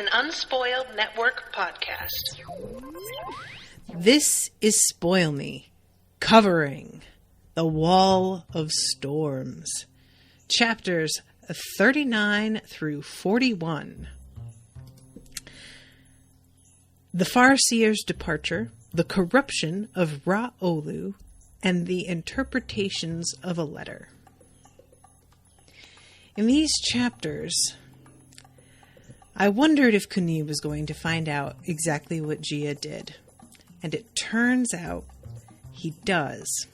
an Unspoiled Network podcast. This is Spoil Me, covering The Wall of Storms, chapters 39 through 41. The Farseer's departure, the corruption of Ra-Olu, and the interpretations of a letter. In these chapters, I wondered if Kuni was going to find out exactly what Gia did. And it turns out he does.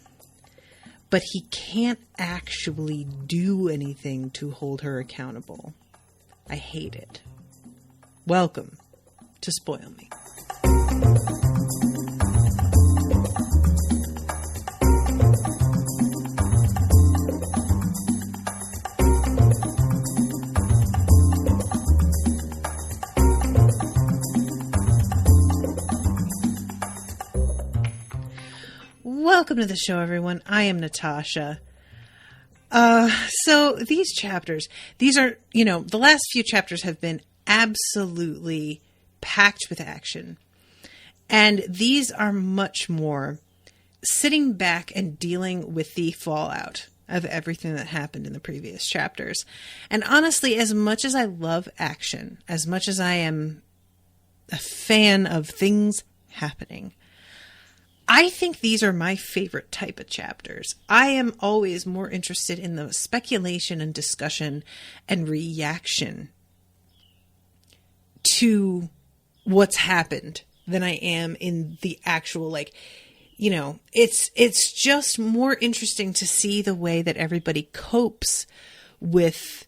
But he can't actually do anything to hold her accountable. I hate it. Welcome to Spoil Me. Welcome to the show, everyone. I am Natasha. So these chapters, these are, the last few chapters have been absolutely packed with action. And these are much more sitting back and dealing with the fallout of everything that happened in the previous chapters. And honestly, as much as I love action, as much as I am a fan of things happening, I think these are my favorite type of chapters. I am always more interested in the speculation and discussion and reaction to what's happened than I am in the actual, it's just more interesting to see the way that everybody copes with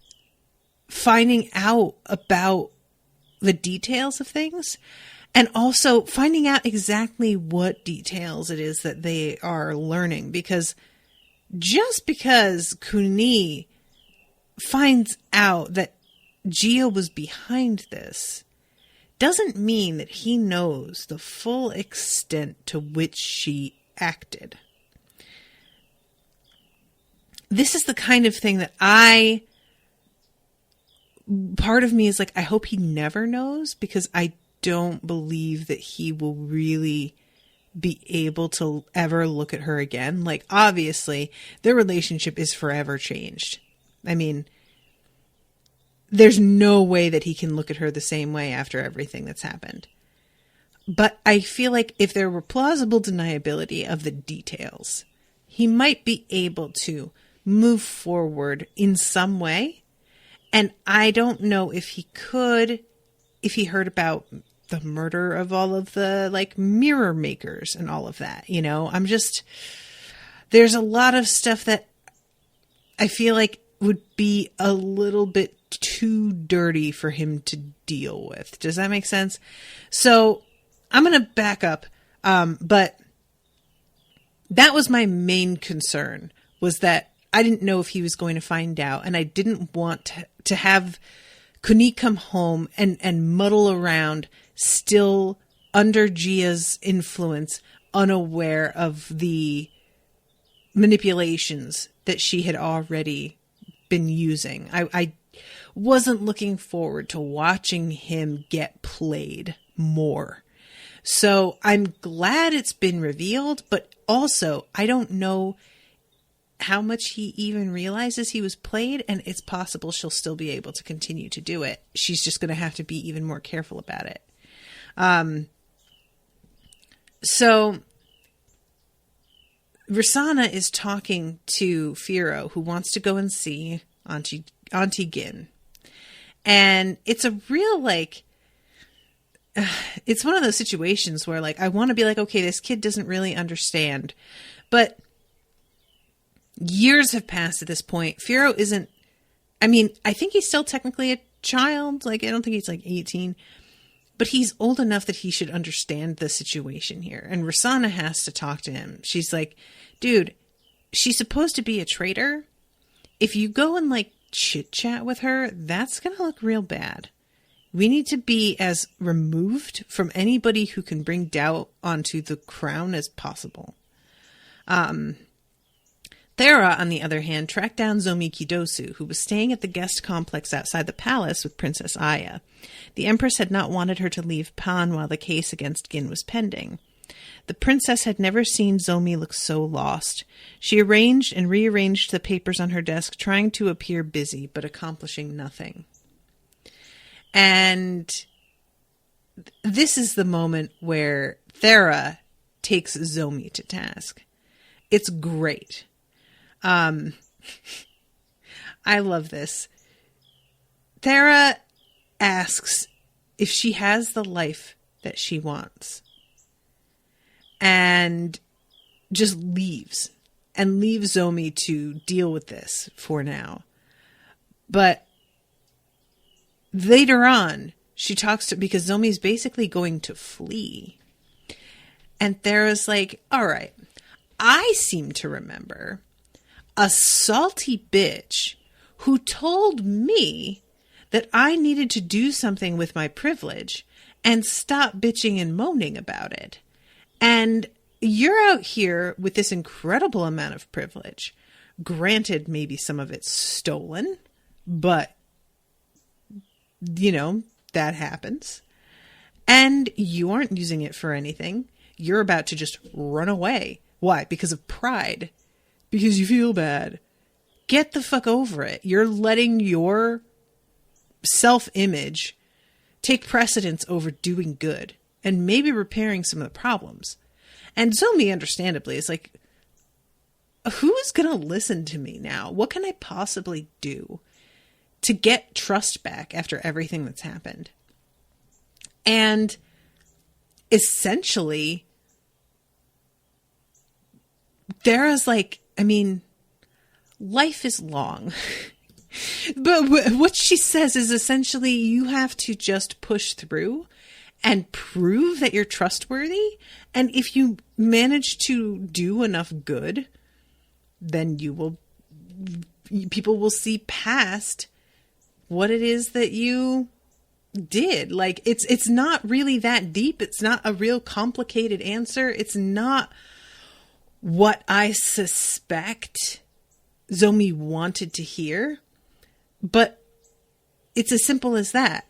finding out about the details of things. And also finding out exactly what details it is that they are learning. Because just because Kuni finds out that Gia was behind this doesn't mean that he knows the full extent to which she acted. This is the kind of thing that part of me is like, I hope he never knows, because I don't believe that he will really be able to ever look at her again. Like, obviously, their relationship is forever changed. I mean, there's no way that he can look at her the same way after everything that's happened. But I feel like if there were plausible deniability of the details, he might be able to move forward in some way. And I don't know if he could, if he heard about the murder of all of the mirror makers and all of that, there's a lot of stuff that I feel like would be a little bit too dirty for him to deal with. Does that make sense? So I'm going to back up. But that was my main concern, was that I didn't know if he was going to find out, and I didn't want to have Kuni come home and muddle around, still under Gia's influence, unaware of the manipulations that she had already been using. I wasn't looking forward to watching him get played more. So I'm glad it's been revealed, but also I don't know how much he even realizes he was played, and it's possible she'll still be able to continue to do it. She's just going to have to be even more careful about it. So Rosanna is talking to Firo, who wants to go and see Auntie Gin. And it's a real, it's one of those situations where, I want to be okay, this kid doesn't really understand. But years have passed at this point. Firo isn't, I think he's still technically a child. I don't think he's 18. But he's old enough that he should understand the situation here. And Rosanna has to talk to him. She's like, dude, she's supposed to be a traitor. If you go and chit chat with her, that's going to look real bad. We need to be as removed from anybody who can bring doubt onto the crown as possible. The Thera, on the other hand, tracked down Zomi Kidosu, who was staying at the guest complex outside the palace with Princess Aya. The Empress had not wanted her to leave Pan while the case against Gin was pending. The princess had never seen Zomi look so lost. She arranged and rearranged the papers on her desk, trying to appear busy, but accomplishing nothing. And this is the moment where Thera takes Zomi to task. It's great. I love this. Thera asks if she has the life that she wants. And just leaves. And leaves Zomi to deal with this for now. But later on, she talks to, because Zomi's basically going to flee. And Thera's like, all right, I seem to remember a salty bitch who told me that I needed to do something with my privilege and stop bitching and moaning about it. And you're out here with this incredible amount of privilege. Granted, maybe some of it's stolen, but, you know, that happens. And you aren't using it for anything. You're about to just run away. Why? Because of pride. Because you feel bad. Get the fuck over it. You're letting your self-image take precedence over doing good and maybe repairing some of the problems. And Zomi, understandably, is like, who's going to listen to me now? What can I possibly do to get trust back after everything that's happened? And essentially, Thera's like, I mean, life is long. But what she says is essentially you have to just push through and prove that you're trustworthy. And if you manage to do enough good, then people will see past what it is that you did. Like, it's not really that deep. It's not a real complicated answer. It's not what I suspect Zomi wanted to hear, but it's as simple as that.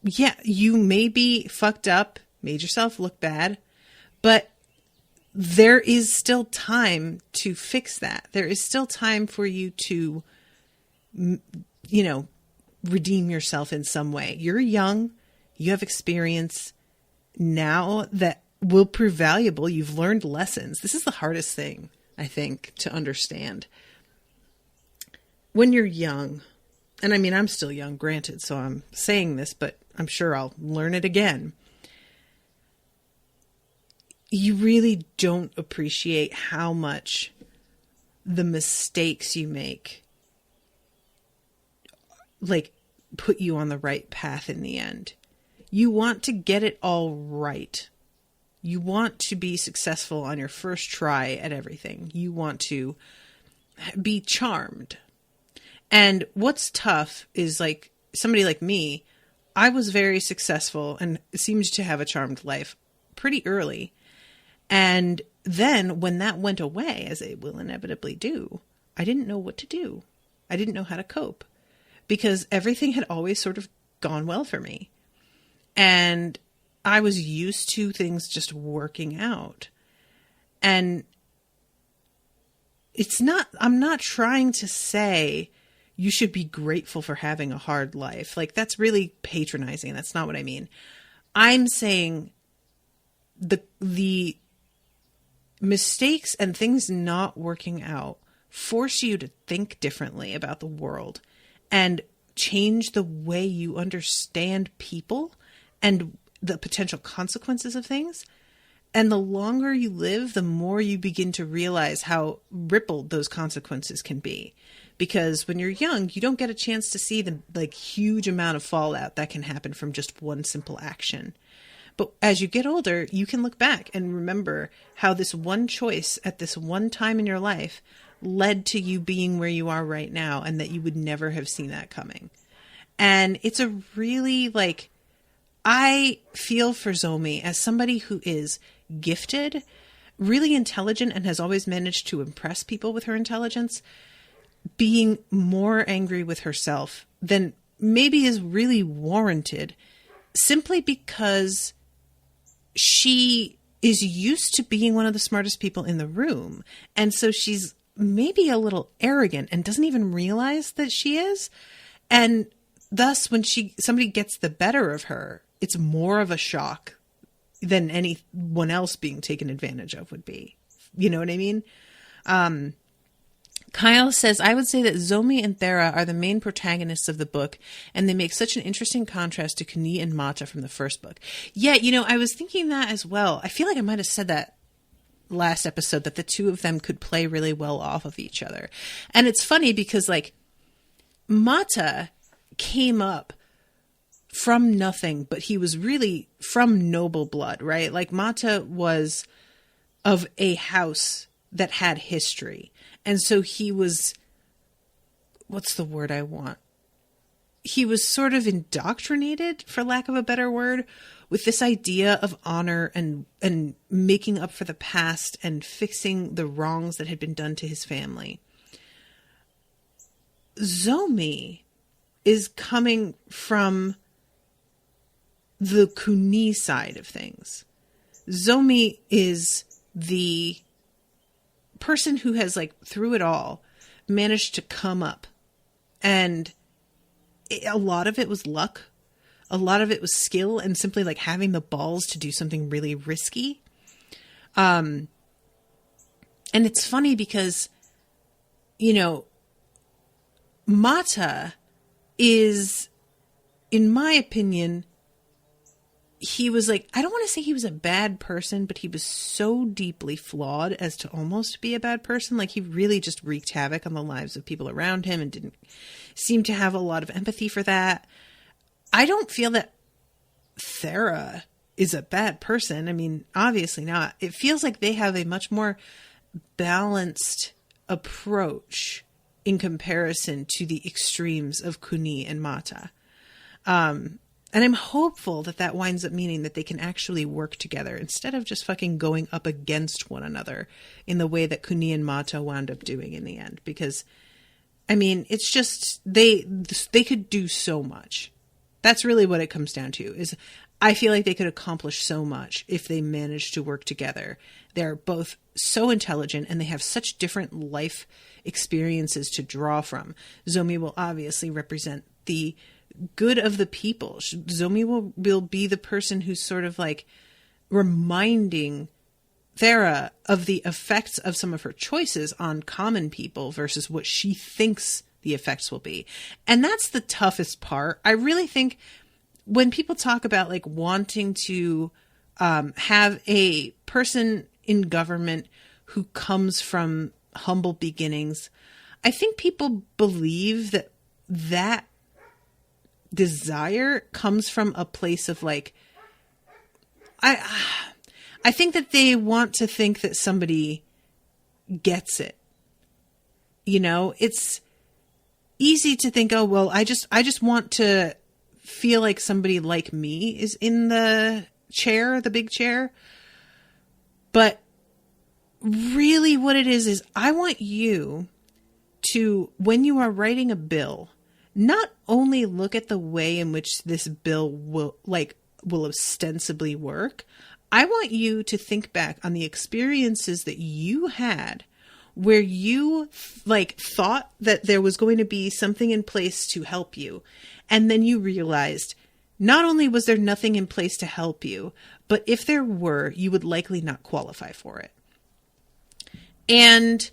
Yeah, you may be fucked up, made yourself look bad, but there is still time to fix that. There is still time for you to, you know, redeem yourself in some way. You're young, you have experience now that will prove valuable. You've learned lessons. This is the hardest thing, I think, to understand. When you're young, and I mean, I'm still young, granted, so I'm saying this, but I'm sure I'll learn it again. You really don't appreciate how much the mistakes you make, like, put you on the right path in the end. You want to get it all right. You want to be successful on your first try at everything. You want to be charmed. And what's tough is, like, somebody like me, I was very successful and seemed to have a charmed life pretty early. And then when that went away, as it will inevitably do, I didn't know what to do. I didn't know how to cope because everything had always sort of gone well for me. And I was used to things just working out. And I'm not trying to say you should be grateful for having a hard life. Like, that's really patronizing. That's not what I mean. I'm saying the mistakes and things not working out force you to think differently about the world and change the way you understand people and the potential consequences of things. And the longer you live, the more you begin to realize how rippled those consequences can be. Because when you're young, you don't get a chance to see the huge amount of fallout that can happen from just one simple action. But as you get older, you can look back and remember how this one choice at this one time in your life led to you being where you are right now, and that you would never have seen that coming. And it's a really, I feel for Zomi as somebody who is gifted, really intelligent and has always managed to impress people with her intelligence, being more angry with herself than maybe is really warranted, simply because she is used to being one of the smartest people in the room. And so she's maybe a little arrogant and doesn't even realize that she is. And thus, when somebody gets the better of her, it's more of a shock than anyone else being taken advantage of would be. You know what I mean? Kyle says, I would say that Zomi and Thera are the main protagonists of the book, and they make such an interesting contrast to Kuni and Mata from the first book. Yeah, I was thinking that as well. I feel like I might have said that last episode, that the two of them could play really well off of each other. And it's funny because, like, Mata came up from nothing, but he was really from noble blood, right? Like, Mata was of a house that had history. And so he was, what's the word I want? He was sort of indoctrinated, for lack of a better word, with this idea of honor and making up for the past and fixing the wrongs that had been done to his family. Zomi is coming from the Kuni side of things. Zomi is the person who has, like, through it all, managed to come up. And a lot of it was luck. A lot of it was skill and simply, like, having the balls to do something really risky. And it's funny because, Mata is, in my opinion, he was like, I don't want to say he was a bad person, but he was so deeply flawed as to almost be a bad person. Like, he really just wreaked havoc on the lives of people around him and didn't seem to have a lot of empathy for that. I don't feel that Thera is a bad person. I mean, obviously not. It feels like they have a much more balanced approach in comparison to the extremes of Kuni and Mata. And I'm hopeful that that winds up meaning that they can actually work together instead of just fucking going up against one another in the way that Kuni and Mata wound up doing in the end. Because, I mean, it's just, they could do so much. That's really what it comes down to, is I feel like they could accomplish so much if they managed to work together. They're both so intelligent and they have such different life experiences to draw from. Zomi will obviously represent the good of the people. Zomi will be the person who's sort of like reminding Thera of the effects of some of her choices on common people versus what she thinks the effects will be. And that's the toughest part. I really think when people talk about, like, wanting to have a person in government who comes from humble beginnings, I think people believe that desire comes from a place of, like, I think that they want to think that somebody gets it. It's easy to think, oh, well, I just want to feel like somebody like me is in the chair, the big chair. But really what it is I want you to, when you are writing a bill, not only look at the way in which this bill will ostensibly work. I want you to think back on the experiences that you had where you, like, thought that there was going to be something in place to help you. And then you realized not only was there nothing in place to help you, but if there were, you would likely not qualify for it. And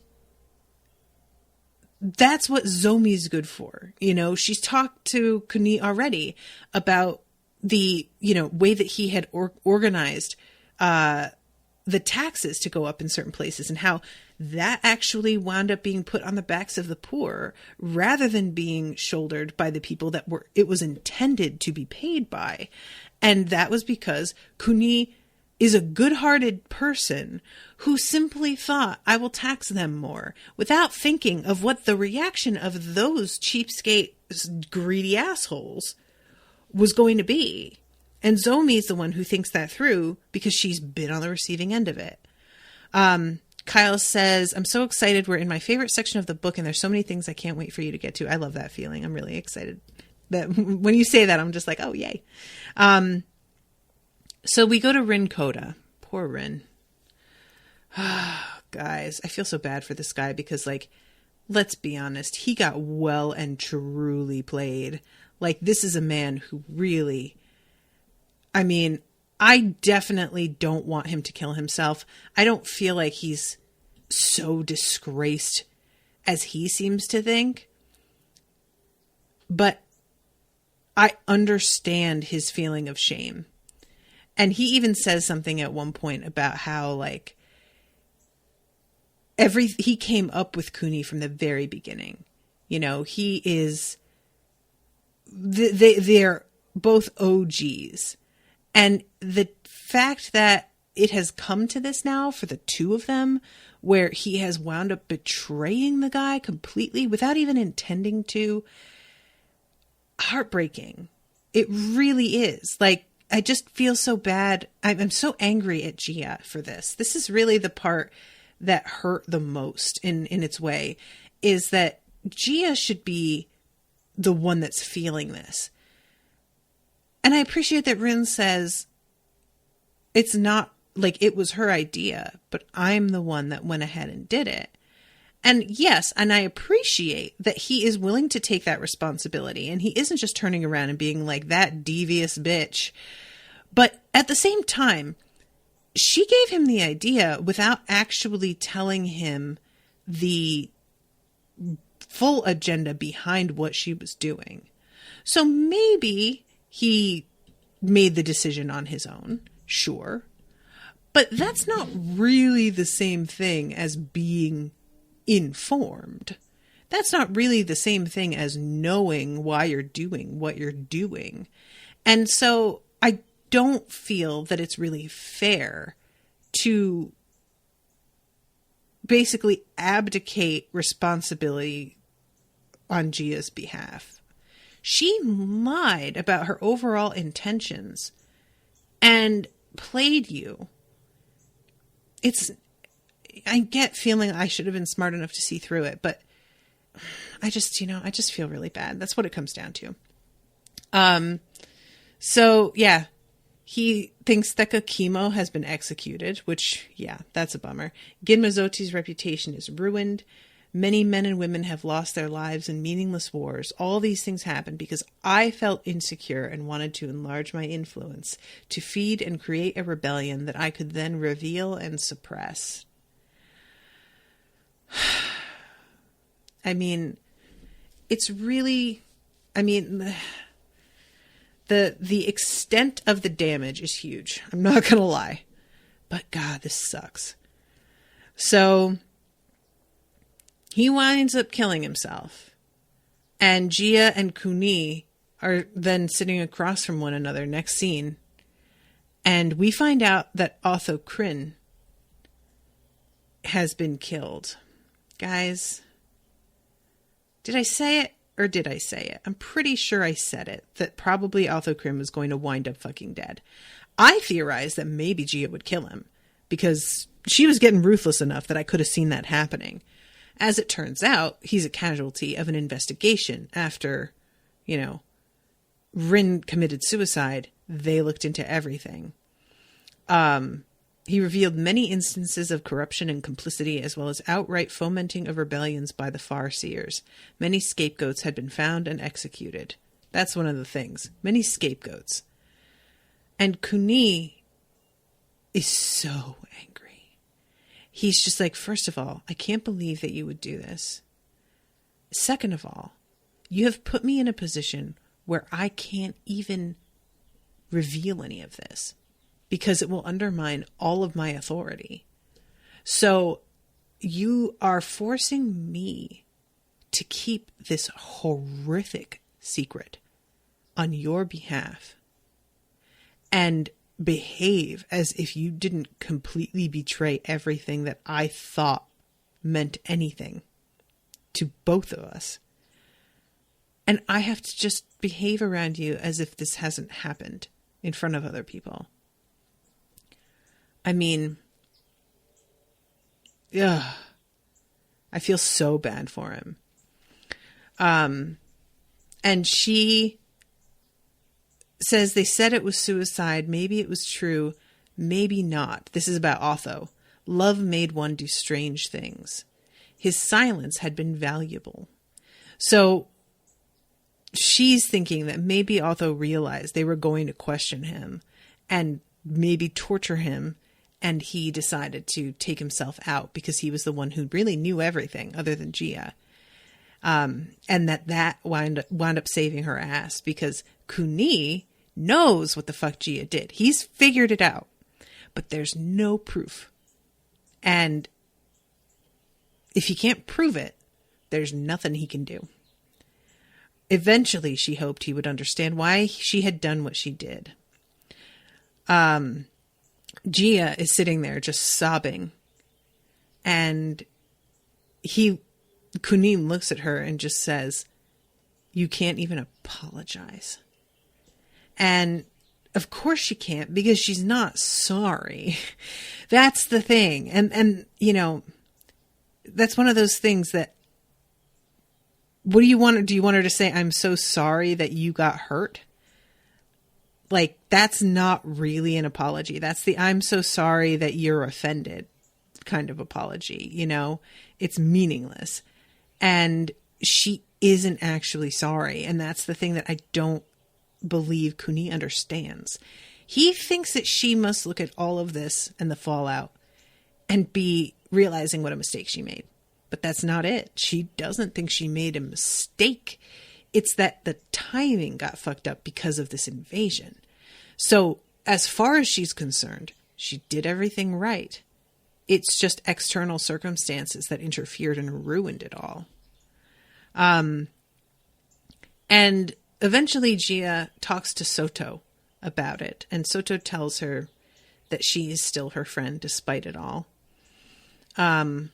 that's what Zomi's good for. She's talked to Kuni already about the, way that he had organized the taxes to go up in certain places and how that actually wound up being put on the backs of the poor rather than being shouldered by the people that it was intended to be paid by. And that was because Kuni is a good-hearted person who simply thought, I will tax them more, without thinking of what the reaction of those cheapskate, greedy assholes was going to be. And Zomi is the one who thinks that through because she's been on the receiving end of it. Kyle says, I'm so excited. We're in my favorite section of the book, and there's so many things I can't wait for you to get to. I love that feeling. I'm really excited. That when you say that, I'm just like, oh, yay. So we go to Rin Coda. Poor Rin. Guys, I feel so bad for this guy because, like, let's be honest, he got well and truly played. Like, this is a man who really, I mean, I definitely don't want him to kill himself. I don't feel like he's so disgraced as he seems to think. But I understand his feeling of shame. And he even says something at one point about how, like, he came up with Cooney from the very beginning. You know, he is, they're both OGs. And the fact that it has come to this now for the two of them, where he has wound up betraying the guy completely without even intending to, heartbreaking. It really is. Like, I just feel so bad. I'm so angry at Gia for this. This is really the part that hurt the most in its way, is that Gia should be the one that's feeling this. And I appreciate that Rin says it's not like it was her idea, but I'm the one that went ahead and did it. And yes, and I appreciate that he is willing to take that responsibility, and he isn't just turning around and being like, that devious bitch. But at the same time, she gave him the idea without actually telling him the full agenda behind what she was doing. So maybe he made the decision on his own, sure. But that's not really the same thing as being informed. That's not really the same thing as knowing why you're doing what you're doing. And so I don't feel that it's really fair to basically abdicate responsibility on Gia's behalf. She lied about her overall intentions and played you. I get feeling I should have been smart enough to see through it, but I just feel really bad. That's what it comes down to. So yeah, he thinks Theka Chemo has been executed, which, yeah, that's a bummer. Gin Mazzoti's reputation is ruined. Many men and women have lost their lives in meaningless wars. All these things happened because I felt insecure and wanted to enlarge my influence, to feed and create a rebellion that I could then reveal and suppress. I mean, it's really, I mean, the extent of the damage is huge. I'm not going to lie. But God, this sucks. So he winds up killing himself. And Gia and Kuni are then sitting across from one another next scene. And we find out that Otho Kryn has been killed. Guys, did I say it or did I say it? I'm pretty sure I said it, that probably Otho Kryn was going to wind up fucking dead. I theorized that maybe Gia would kill him because she was getting ruthless enough that I could have seen that happening. As it turns out, he's a casualty of an investigation after, Rin committed suicide. They looked into everything. He revealed many instances of corruption and complicity, as well as outright fomenting of rebellions by the Farseers. Many scapegoats had been found and executed. That's one of the things. Many scapegoats. And Kuni is so angry. He's just like, first of all, I can't believe that you would do this. Second of all, you have put me in a position where I can't even reveal any of this, because it will undermine all of my authority. So you are forcing me to keep this horrific secret on your behalf and behave as if you didn't completely betray everything that I thought meant anything to both of us. And I have to just behave around you as if this hasn't happened in front of other people. I mean, ugh, I feel so bad for him. And she says they said it was suicide. Maybe it was true. Maybe not. This is about Otho. Love made one do strange things. His silence had been valuable. So she's thinking that maybe Otho realized they were going to question him and maybe torture him. And he decided to take himself out because he was the one who really knew everything other than Gia. And that wound up saving her ass because Kuni knows what the fuck Gia did. He's figured it out, but there's no proof. And if he can't prove it, there's nothing he can do. Eventually, she hoped he would understand why she had done what she did. Gia is sitting there just sobbing. And Kunim looks at her and just says, "You can't even apologize." And of course she can't, because she's not sorry. That's the thing. And you know, that's one of those things that, what do you want? Do you want her to say, "I'm so sorry that you got hurt"? Like, that's not really an apology. That's the "I'm so sorry that you're offended" kind of apology. You know, it's meaningless. And she isn't actually sorry. And that's the thing that I don't believe Kuni understands. He thinks that she must look at all of this and the fallout and be realizing what a mistake she made. But that's not it. She doesn't think she made a mistake. It's that the timing got fucked up because of this invasion. So as far as she's concerned, she did everything right. It's just external circumstances that interfered and ruined it all. And eventually Gia talks to Soto about it. And Soto tells her that she is still her friend despite it all. And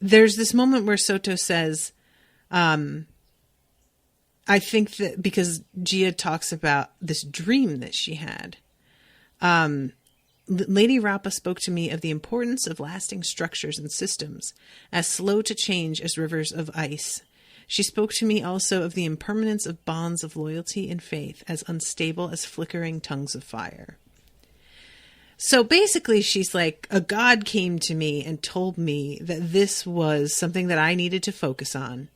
there's this moment where Soto says, I think that because Gia talks about this dream that she had, Lady Rapa spoke to me of the importance of lasting structures and systems, as slow to change as rivers of ice. She spoke to me also of the impermanence of bonds of loyalty and faith, as unstable as flickering tongues of fire. So basically she's like, a god came to me and told me that this was something that I needed to focus on.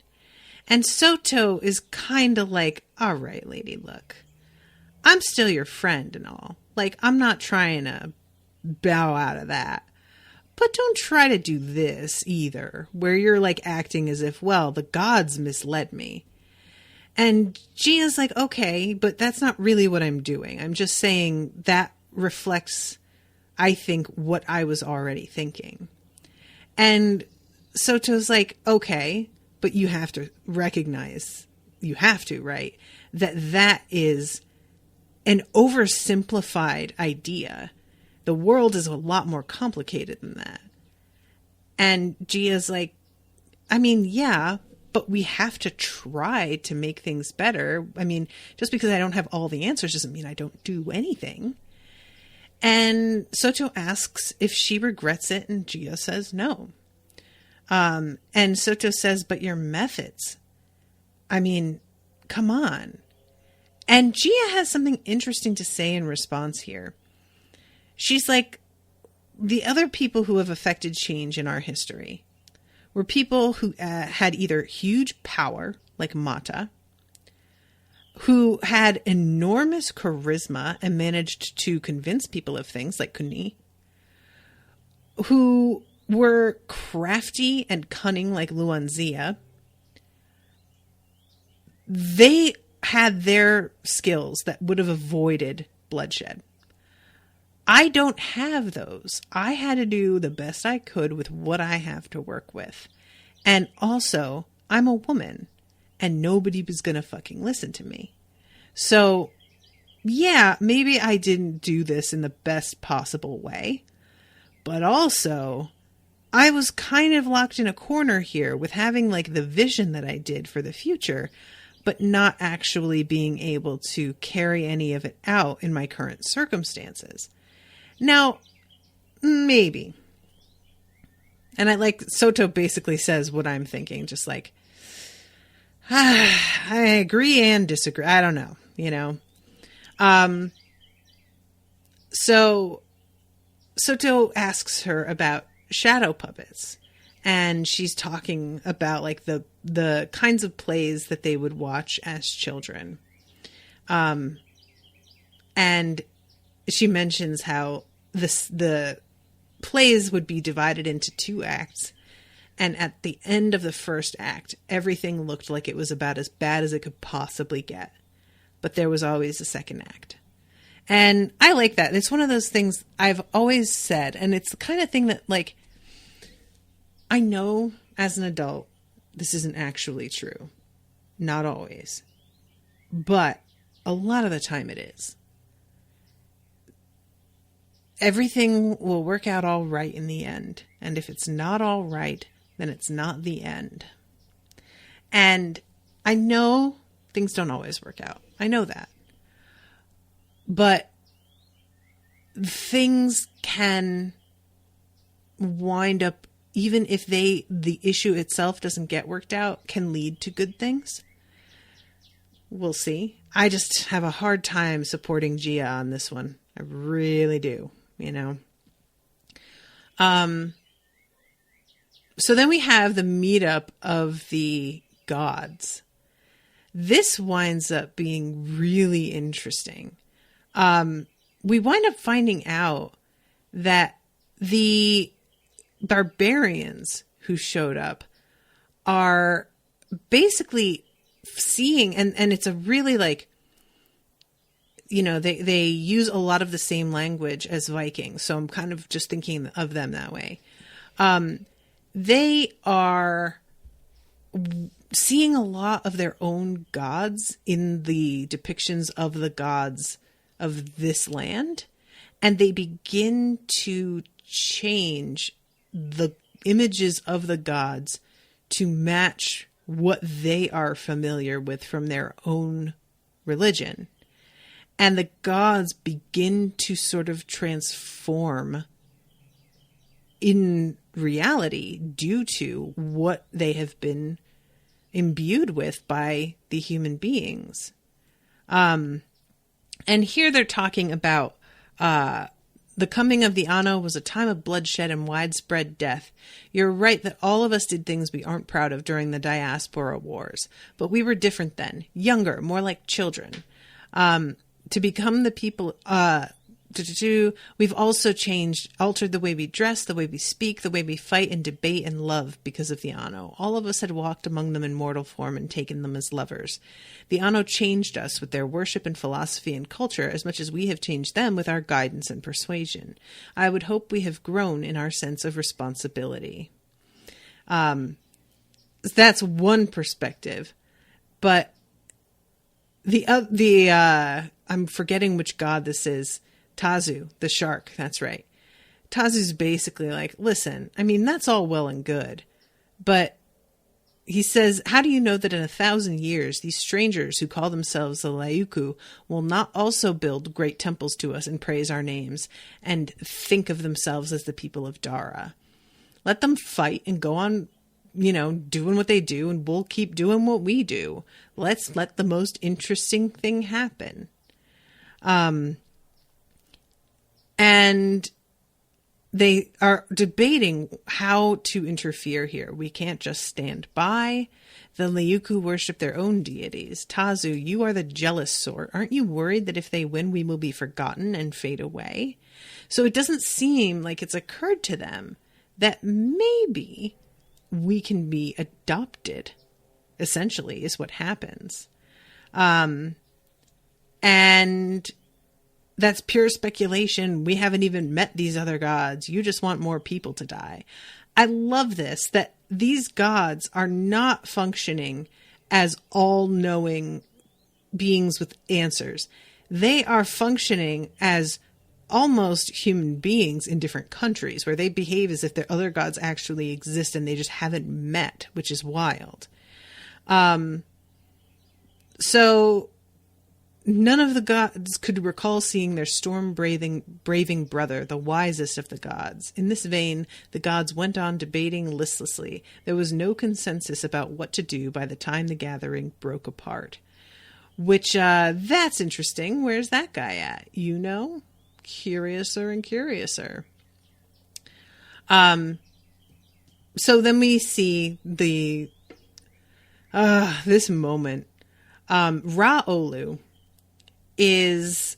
And Soto is kind of like, all right, lady, look, I'm still your friend and all. Like, I'm not trying to bow out of that. But don't try to do this either, where you're like acting as if, well, the gods misled me. And Gia's like, okay, but that's not really what I'm doing. I'm just saying that reflects, I think, what I was already thinking. And Soto's like, okay, but you have to recognize, right, that is an oversimplified idea. The world is a lot more complicated than that. And Gia's like, I mean, yeah, but we have to try to make things better. I mean, just because I don't have all the answers doesn't mean I don't do anything. And Soto asks if she regrets it, and Gia says no. And Soto says, but your methods, I mean, come on. And Gia has something interesting to say in response here. She's like, the other people who have affected change in our history were people who had either huge power, like Mata, who had enormous charisma and managed to convince people of things, like Kuni, who were crafty and cunning, like Luanzia. They had their skills that would have avoided bloodshed. I don't have those. I had to do the best I could with what I have to work with. And also, I'm a woman, and nobody was going to fucking listen to me. So, yeah, maybe I didn't do this in the best possible way. But also, I was kind of locked in a corner here with having like the vision that I did for the future, but not actually being able to carry any of it out in my current circumstances. Now, maybe. And I like, Soto basically says what I'm thinking, just like, I agree and disagree. I don't know, you know. So Soto asks her about shadow puppets, and she's talking about like the kinds of plays that they would watch as children. And she mentions how the plays would be divided into 2 acts. And at the end of the first act, everything looked like it was about as bad as it could possibly get. But there was always a second act. And I like that. It's one of those things I've always said. And it's the kind of thing that, like, I know as an adult, this isn't actually true. Not always. But a lot of the time it is. Everything will work out all right in the end. And if it's not all right, then it's not the end. And I know things don't always work out. I know that. But things can wind up, even if the issue itself doesn't get worked out, can lead to good things. We'll see. I just have a hard time supporting Gia on this one. I really do, you know. So then we have the meetup of the gods. This winds up being really interesting. We wind up finding out that the barbarians who showed up are basically seeing, and it's a really like, you know, they use a lot of the same language as Vikings. So I'm kind of just thinking of them that way. They are seeing a lot of their own gods in the depictions of the gods of this land. And they begin to change the images of the gods to match what they are familiar with from their own religion. And the gods begin to sort of transform in reality due to what they have been imbued with by the human beings. And here they're talking about the coming of the Anno was a time of bloodshed and widespread death. You're right that all of us did things we aren't proud of during the diaspora wars, but we were different then, younger, more like children. To become the people, we've also altered the way we dress, the way we speak, the way we fight and debate and love because of the Anno. All of us had walked among them in mortal form and taken them as lovers. The Anno changed us with their worship and philosophy and culture as much as we have changed them with our guidance and persuasion. I would hope we have grown in our sense of responsibility. That's one perspective, but I'm forgetting which god this is. Tazu, the shark. That's right. Tazu's basically like, listen, I mean, that's all well and good, but he says, how do you know that in 1,000 years, these strangers who call themselves the Lauku will not also build great temples to us and praise our names and think of themselves as the people of Dara? Let them fight and go on, you know, doing what they do, and we'll keep doing what we do. Let's let the most interesting thing happen. And they are debating how to interfere here. We can't just stand by. The Lauku worship their own deities. Tazu, you are the jealous sort. Aren't you worried that if they win, we will be forgotten and fade away? So it doesn't seem like it's occurred to them that maybe we can be adopted, essentially, is what happens. And that's pure speculation. We haven't even met these other gods. You just want more people to die. I love this, that these gods are not functioning as all-knowing beings with answers. They are functioning as almost human beings in different countries, where they behave as if their other gods actually exist and they just haven't met, which is wild. So none of the gods could recall seeing their braving brother, the wisest of the gods. In this vein, the gods went on debating listlessly. There was no consensus about what to do by the time the gathering broke apart. Which, that's interesting. Where's that guy at? You know? Curiouser and curiouser. So then we see this moment. Ra-Olu is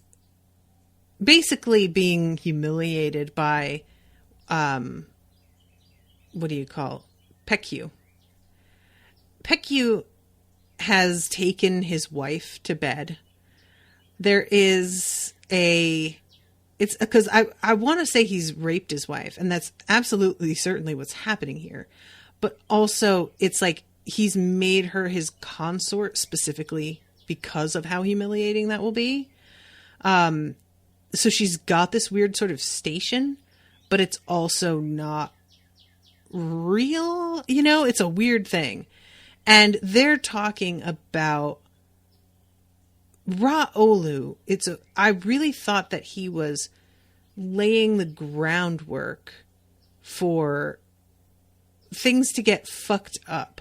basically being humiliated by, what do you call? Pekyu. Pekyu has taken his wife to bed. There is it's because I want to say he's raped his wife, and that's absolutely certainly what's happening here. But also it's like he's made her his consort specifically because of how humiliating that will be. So she's got this weird sort of station, but it's also not real. You know, it's a weird thing. And they're talking about Ra-Olu. I really thought that he was laying the groundwork for things to get fucked up.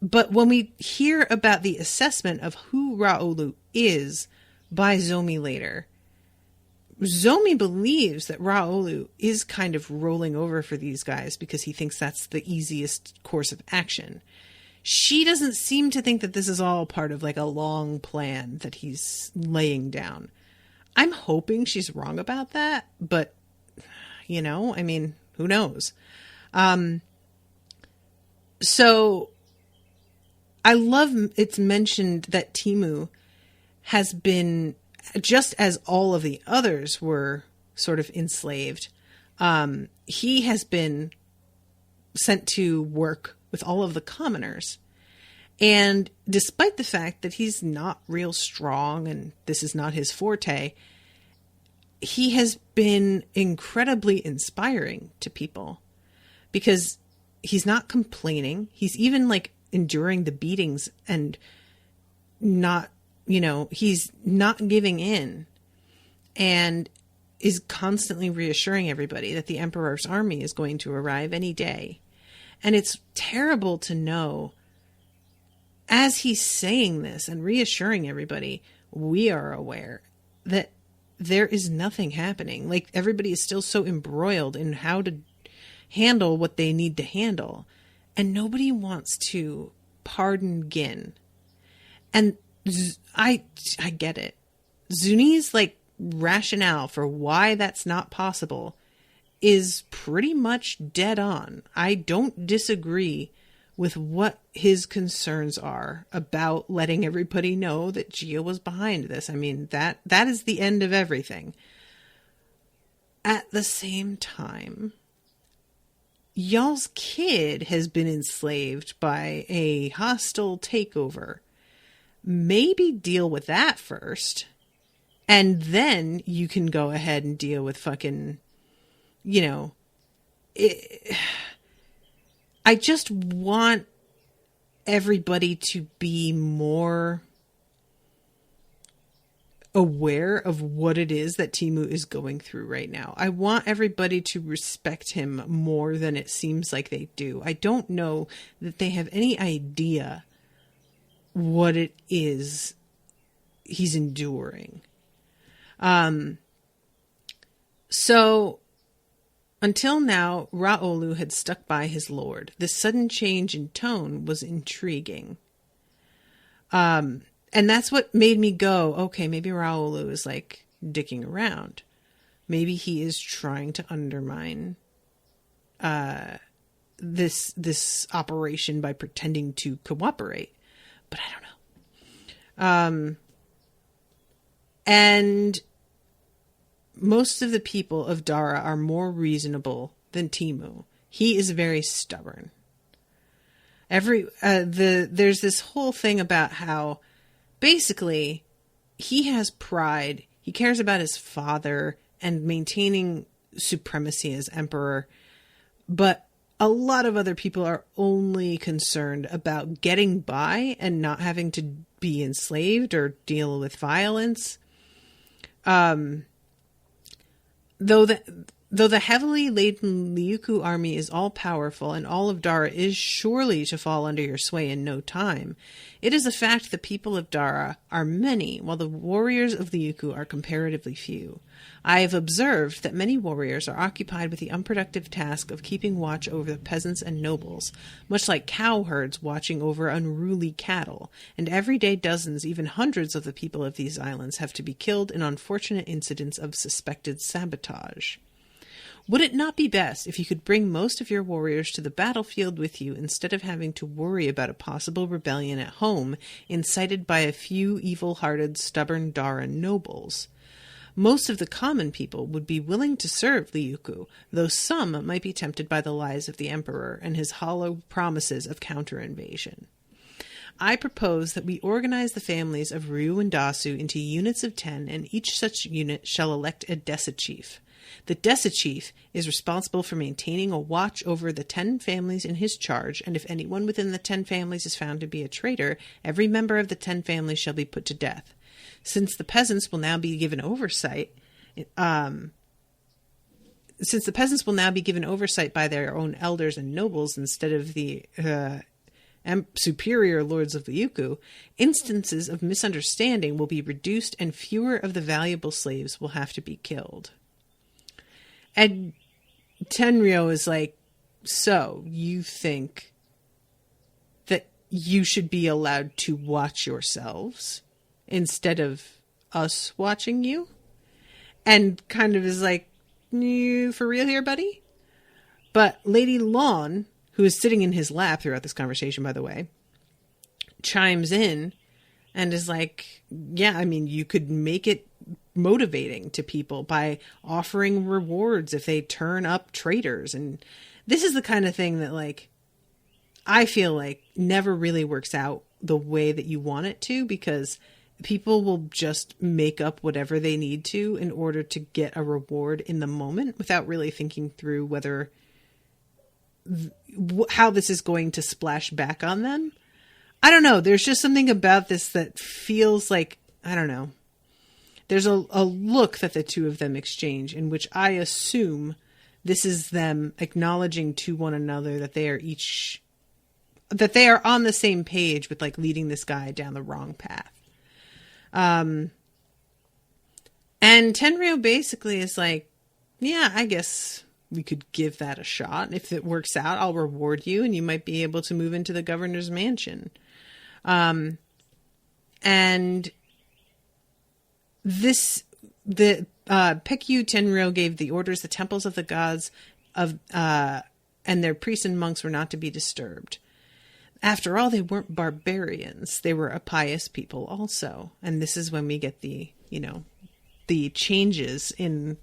But when we hear about the assessment of who Ra-Olu is by Zomi later, Zomi believes that Ra-Olu is kind of rolling over for these guys because he thinks that's the easiest course of action. She doesn't seem to think that this is all part of like a long plan that he's laying down. I'm hoping she's wrong about that, but you know, I mean, who knows? So I love it's mentioned that Timu has been, just as all of the others were sort of enslaved, he has been sent to work with all of the commoners. And despite the fact that he's not real strong and this is not his forte, he has been incredibly inspiring to people because he's not complaining. He's even like enduring the beatings and not, you know, he's not giving in and is constantly reassuring everybody that the Emperor's army is going to arrive any day. And it's terrible to know, as he's saying this and reassuring everybody, we are aware that there is nothing happening. Like, everybody is still so embroiled in how to handle what they need to handle. And nobody wants to pardon Gin. And I get it. Zuni's, like, rationale for why that's not possible is pretty much dead on. I don't disagree with what his concerns are about letting everybody know that Gia was behind this. I mean, that is the end of everything. At the same time, y'all's kid has been enslaved by a hostile takeover. Maybe deal with that first, and then you can go ahead and deal with fucking, you know, I just want everybody to be more aware of what it is that Timu is going through right now. I want everybody to respect him more than it seems like they do. I don't know that they have any idea what it is he's enduring. So until now, Ra-Olu had stuck by his lord. This sudden change in tone was intriguing. And that's what made me go, okay, maybe Ra-Olu is like dicking around. Maybe he is trying to undermine this operation by pretending to cooperate. But I don't know. And most of the people of Dara are more reasonable than Timu. He is very stubborn. There's this whole thing about how basically he has pride. He cares about his father and maintaining supremacy as emperor. But a lot of other people are only concerned about getting by and not having to be enslaved or deal with violence. Though the heavily laden Liuku army is all-powerful and all of Dara is surely to fall under your sway in no time, it is a fact the people of Dara are many, while the warriors of Liuku are comparatively few. I have observed that many warriors are occupied with the unproductive task of keeping watch over the peasants and nobles, much like cowherds watching over unruly cattle, and every day dozens, even hundreds of the people of these islands have to be killed in unfortunate incidents of suspected sabotage. Would it not be best if you could bring most of your warriors to the battlefield with you instead of having to worry about a possible rebellion at home incited by a few evil-hearted, stubborn Dara nobles? Most of the common people would be willing to serve Liuku, though some might be tempted by the lies of the emperor and his hollow promises of counter-invasion. I propose that we organize the families of Ryu and Dasu into units of 10, and each such unit shall elect a Desa chief. The Desa chief is responsible for maintaining a watch over the 10 families in his charge, and if anyone within the 10 families is found to be a traitor, every member of the 10 families shall be put to death. Since the peasants will now be given oversight, by their own elders and nobles instead of the superior lords of the Liuku, instances of misunderstanding will be reduced and fewer of the valuable slaves will have to be killed. And Tenryo is like, so you think that you should be allowed to watch yourselves instead of us watching you? And kind of is like, you for real here, buddy? But Lady Lawn, who is sitting in his lap throughout this conversation, by the way, chimes in and is like, yeah, I mean, you could make it motivating to people by offering rewards if they turn up traitors. And this is the kind of thing that, like, I feel like never really works out the way that you want it to, because people will just make up whatever they need to in order to get a reward in the moment without really thinking through how this is going to splash back on them. I don't know. There's just something about this that feels like, I don't know. There's a look that the two of them exchange in which I assume this is them acknowledging to one another that they are on the same page with, like, leading this guy down the wrong path. And Tenryo basically is like, yeah, I guess we could give that a shot. If it works out, I'll reward you and you might be able to move into the governor's mansion. And Pekyu Tenryo gave the orders the temples of the gods and their priests and monks were not to be disturbed. After all, they weren't barbarians. They were a pious people also. And this is when we get the changes in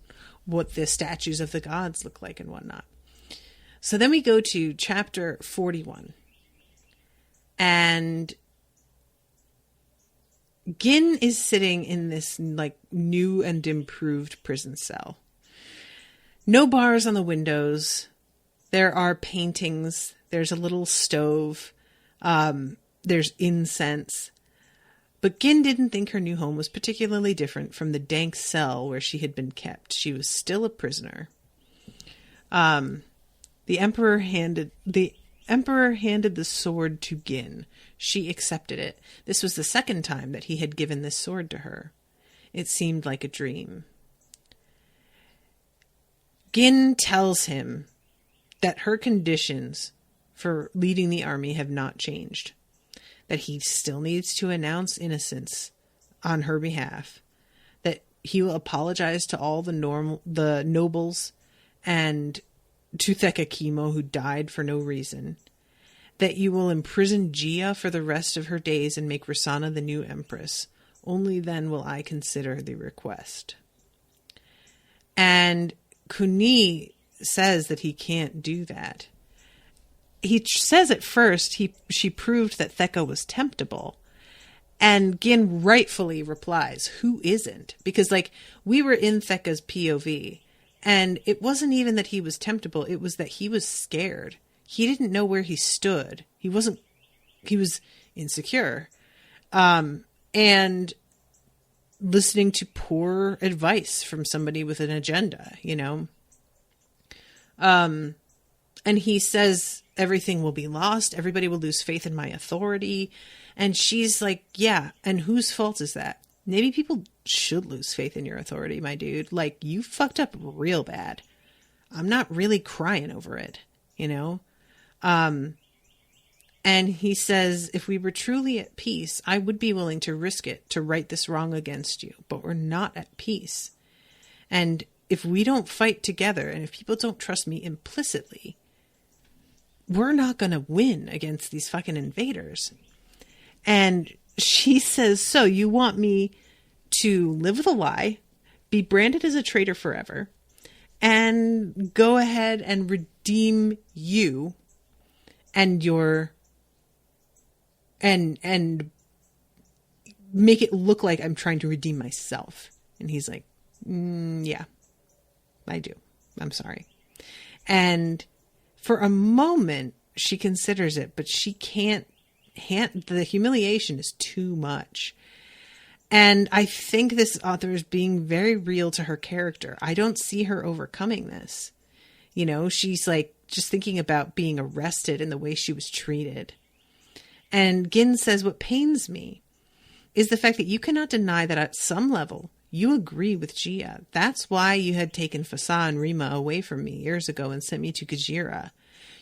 what the statues of the gods look like and whatnot. So then we go to chapter 41. And Gin is sitting in this, like, new and improved prison cell. No bars on the windows. There are paintings. There's a little stove. There's incense. But Gin didn't think her new home was particularly different from the dank cell where she had been kept. She was still a prisoner. The emperor handed the sword to Gin. She accepted it. This was the second time that he had given this sword to her. It seemed like a dream. Gin tells him that her conditions for leading the army have not changed, that he still needs to announce innocence on her behalf, that he will apologize to all the nobles and to Theka Kimo, who died for no reason, that you will imprison Gia for the rest of her days and make Rosanna the new empress. Only then will I consider the request. And Kuni says that he can't do that. He says at first she proved that Theka was temptable. And Gin rightfully replies, who isn't? Because, like, we were in Theka's POV. And it wasn't even that he was temptable. It was that he was scared. he didn't know where he stood. He was insecure. And listening to poor advice from somebody with an agenda, you know? And he says, everything will be lost. Everybody will lose faith in my authority. And she's like, yeah. And whose fault is that? Maybe people should lose faith in your authority, my dude. Like, you fucked up real bad. I'm not really crying over it, you know? And he says, if we were truly at peace, I would be willing to risk it to right this wrong against you, but we're not at peace. And if we don't fight together, and if people don't trust me implicitly, we're not going to win against these fucking invaders. And she says, so you want me to live with a lie, be branded as a traitor forever, and go ahead and redeem you and your... and make it look like I'm trying to redeem myself. And he's like, yeah, I do. I'm sorry. And for a moment, she considers it, but she can't. The humiliation is too much. And I think this author is being very real to her character. I don't see her overcoming this. You know, she's like just thinking about being arrested and the way she was treated. And Gin says, what pains me is the fact that you cannot deny that at some level you agree with Gia. That's why you had taken Fasa and Rima away from me years ago and sent me to Gajira.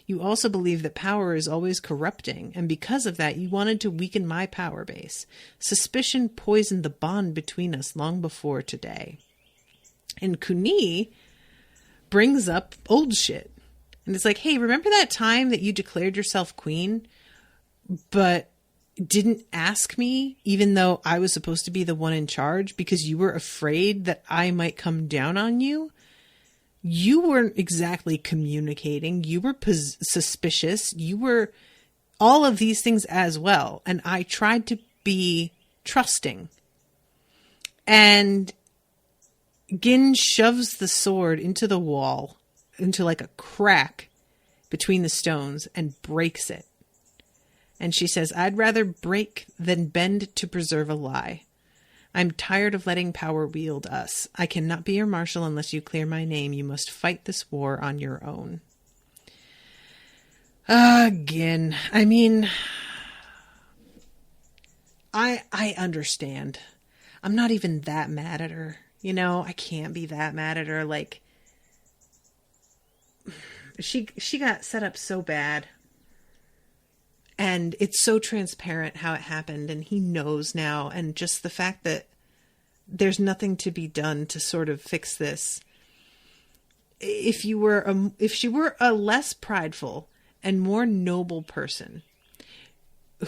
You also believe that power is always corrupting, and because of that, you wanted to weaken my power base. Suspicion poisoned the bond between us long before today. And Kuni brings up old shit. And it's like, hey, remember that time that you declared yourself queen, but didn't ask me, even though I was supposed to be the one in charge, because you were afraid that I might come down on you? You weren't exactly communicating. You were suspicious. You were all of these things as well. And I tried to be trusting. And Gin shoves the sword into the wall, into like a crack between the stones, and breaks it. And she says, I'd rather break than bend to preserve a lie. I'm tired of letting power wield us. I cannot be your marshal unless you clear my name. You must fight this war on your own. Again, I mean, I understand. I'm not even that mad at her. You know, I can't be that mad at her. Like, she got set up so bad. And it's so transparent how it happened, and he knows now. And just the fact that there's nothing to be done to sort of fix this. If she were a less prideful and more noble person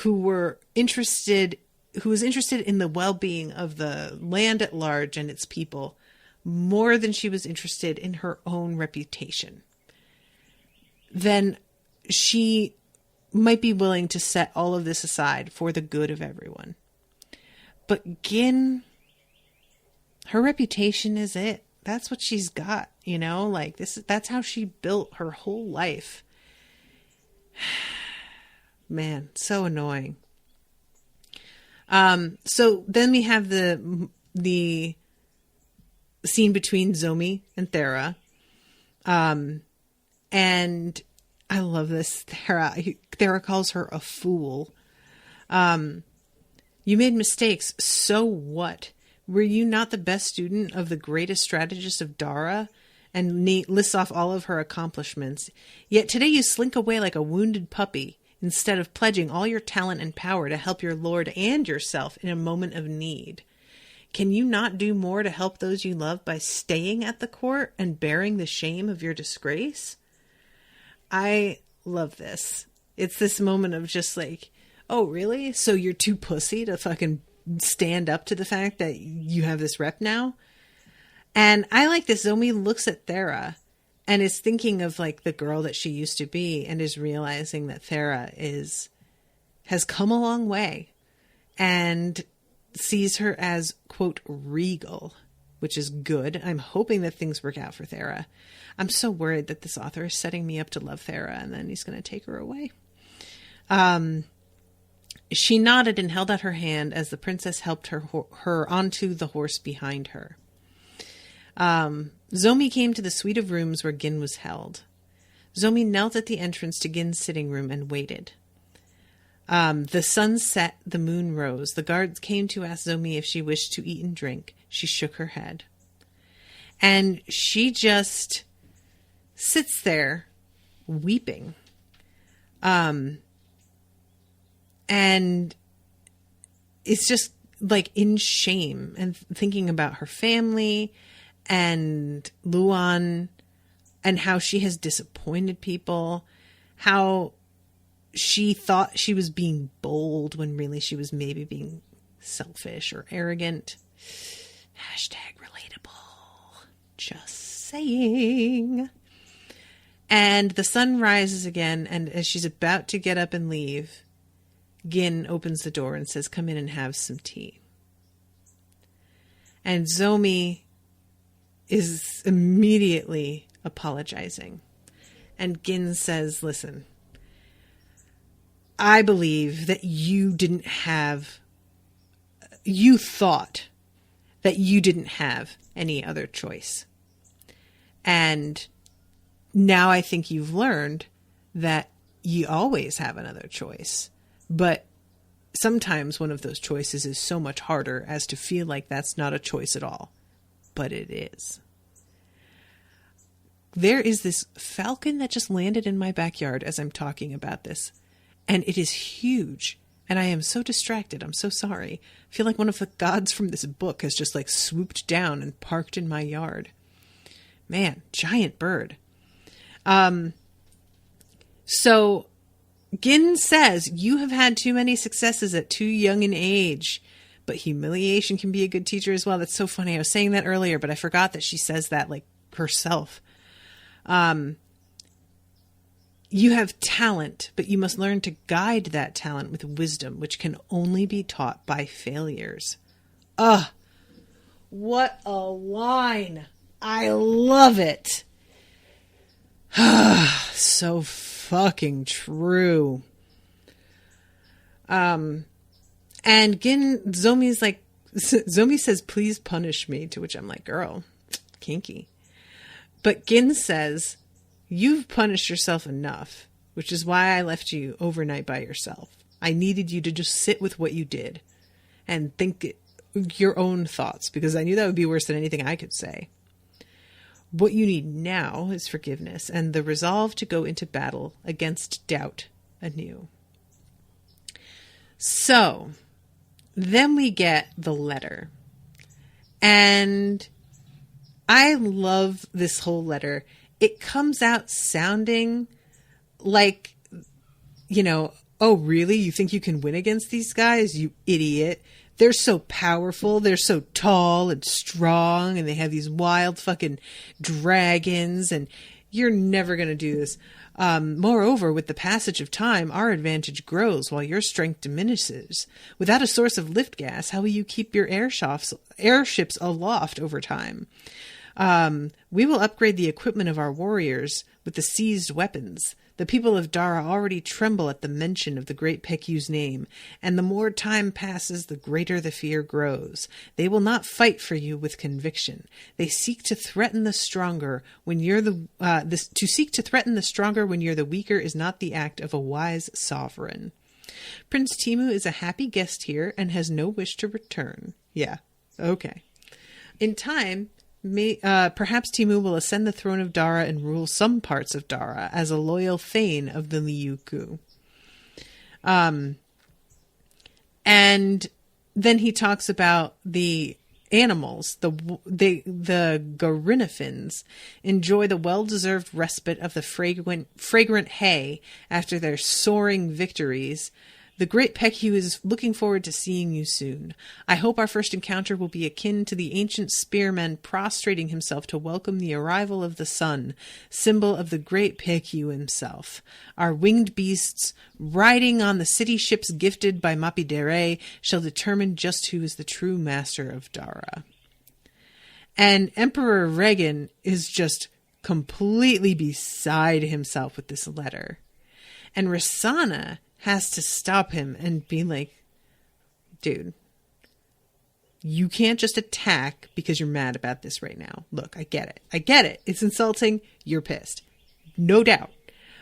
who was interested in the well-being of the land at large and its people more than she was interested in her own reputation, then she might be willing to set all of this aside for the good of everyone. But Gin, her reputation is it. That's what she's got, you know, like that's how she built her whole life. Man, so annoying. So then we have the scene between Zomi and Thera. And I love this. Thera calls her a fool. You made mistakes. So what? Were you not the best student of the greatest strategist of Dara? And Nate lists off all of her accomplishments. Yet today you slink away like a wounded puppy instead of pledging all your talent and power to help your lord and yourself in a moment of need. Can you not do more to help those you love by staying at the court and bearing the shame of your disgrace? I love this. It's this moment of just like, oh, really? So you're too pussy to fucking stand up to the fact that you have this rep now? And I like this. Zomi looks at Thera and is thinking of like the girl that she used to be and is realizing that Thera has come a long way and sees her as, quote, regal. which is good. I'm hoping that things work out for Thera. I'm so worried that this author is setting me up to love Thera, and then he's going to take her away. She nodded and held out her hand as the princess helped her onto the horse behind her. Zomi came to the suite of rooms where Gin was held. Zomi knelt at the entrance to Gin's sitting room and waited. The sun set, the moon rose. The guards came to ask Zomi if she wished to eat and drink. She shook her head. And she just sits there weeping. And it's just like in shame and thinking about her family and Luan and how she has disappointed people, how she thought she was being bold when really she was maybe being selfish or arrogant. Hashtag relatable. Just saying. And the sun rises again, and as she's about to get up and leave, Gin opens the door and says, "Come in and have some tea." And Zomi is immediately apologizing. And Gin says, "Listen, I believe that you thought that you didn't have any other choice. And now I think you've learned that you always have another choice. But sometimes one of those choices is so much harder as to feel like that's not a choice at all. But it is." There is this falcon that just landed in my backyard as I'm talking about this. And it is huge. And I am so distracted. I'm so sorry. I feel like one of the gods from this book has just like swooped down and parked in my yard. Man, giant bird. So Gin says, "You have had too many successes at too young an age, but humiliation can be a good teacher as well." That's so funny. I was saying that earlier, but I forgot that she says that like herself. You have talent, but you must learn to guide that talent with wisdom, which can only be taught by failures. Ugh, what a line. I love it. So fucking true. And Zomi says, "Please punish me," to which I'm like, girl, kinky. But Gin says, "You've punished yourself enough, which is why I left you overnight by yourself. I needed you to just sit with what you did and think your own thoughts, because I knew that would be worse than anything I could say. What you need now is forgiveness and the resolve to go into battle against doubt anew." So then we get the letter. And I love this whole letter. It comes out sounding like, "Oh, really? You think you can win against these guys, you idiot? They're so powerful. They're so tall and strong, and they have these wild fucking dragons, and you're never going to do this. Moreover, with the passage of time, our advantage grows while your strength diminishes. Without a source of lift gas, how will you keep your airships aloft over time? We will upgrade the equipment of our warriors with the seized weapons. The people of Dara already tremble at the mention of the great Peku's name, and the more time passes, the greater the fear grows. They will not fight for you with conviction. They seek to threaten the stronger when you're the weaker is not the act of a wise sovereign. Prince Timu is a happy guest here and has no wish to return." Yeah, okay. In time, perhaps Timu will ascend the throne of Dara and rule some parts of Dara as a loyal thane of the Liuku. And then he talks about the animals, the Garinafins enjoy the well-deserved respite of the fragrant hay after their soaring victories. The great Peku is looking forward to seeing you soon. I hope our first encounter will be akin to the ancient spearman prostrating himself to welcome the arrival of the sun, symbol of the great Peku himself. Our winged beasts, riding on the city ships gifted by Mapidere, shall determine just who is the true master of Dara. And Emperor Regan is just completely beside himself with this letter. And Rosanna has to stop him and be like, dude, you can't just attack because you're mad about this right now. Look, I get it. I get it. It's insulting. You're pissed. No doubt.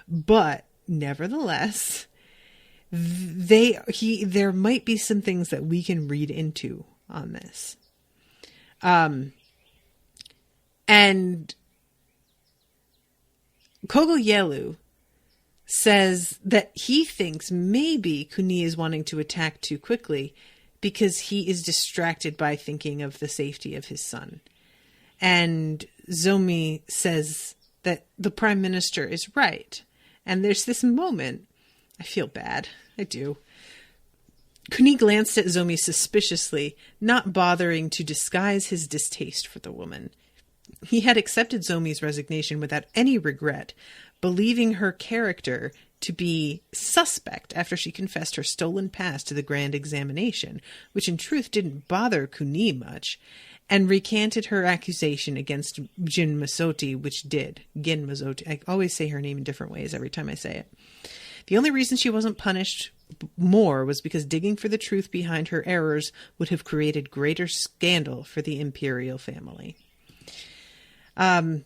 But nevertheless, there might be some things that we can read into on this. And Kogoyelu says that he thinks maybe Kuni is wanting to attack too quickly because he is distracted by thinking of the safety of his son. And Zomi says that the prime minister is right. And there's this moment, I feel bad, I do. Kuni glanced at Zomi suspiciously, not bothering to disguise his distaste for the woman. He had accepted Zomi's resignation without any regret, believing her character to be suspect after she confessed her stolen past to the grand examination, which in truth didn't bother Kuni much, and recanted her accusation against Jin Masoti, which did. Gin Masoti. I always say her name in different ways every time I say it. The only reason she wasn't punished more was because digging for the truth behind her errors would have created greater scandal for the imperial family. So